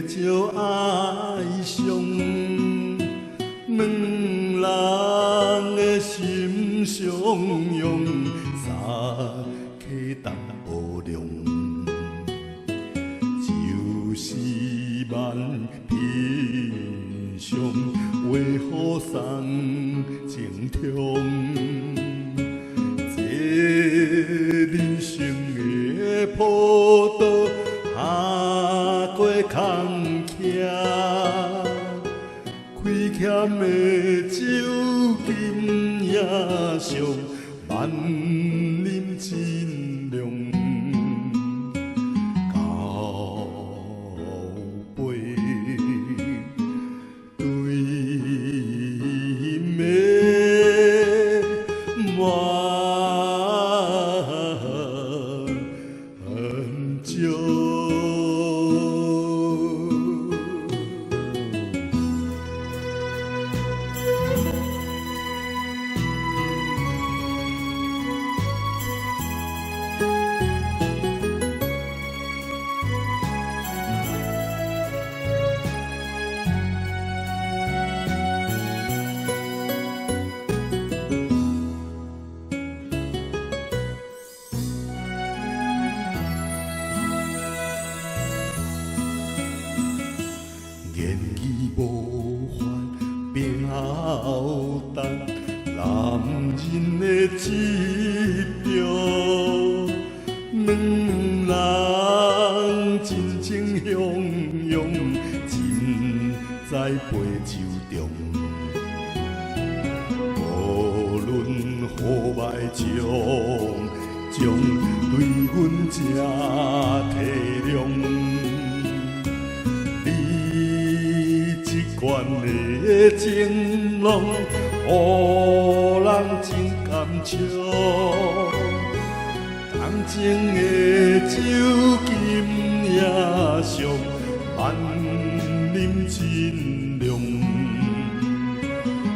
招哀伤，两人的心相拥，三溪淡薄凉，就是万平常，为何送情痛？这人生的坡道，行过坎坷，亏欠的酒金也上，万人尽量交杯对面满酒。言语无法表达男人的执着，两人真情相拥，浸在杯酒中。无论好歹将对阮这体谅。一贯的情浓，予人真感笑。同情的酒金也上，万人尽量。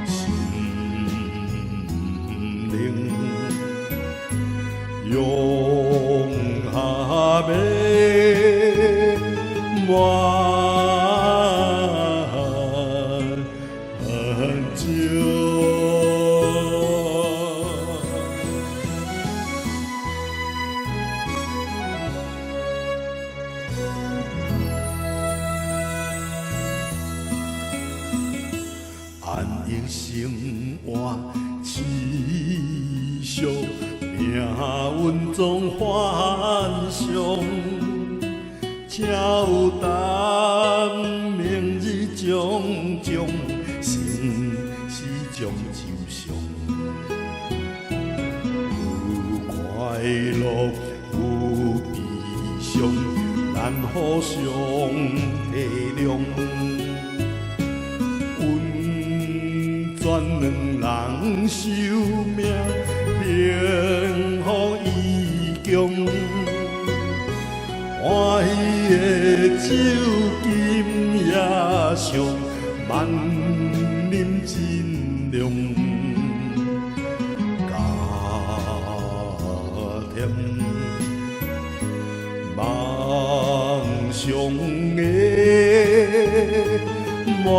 心灵用下要满。安逸生活痴俗，命运总反常。超淡明日种种，生死终究伤。有快乐有悲伤，咱互相体谅。全两人寿命幸福意强，欢喜的酒金也上，万人尽量加添梦想的满。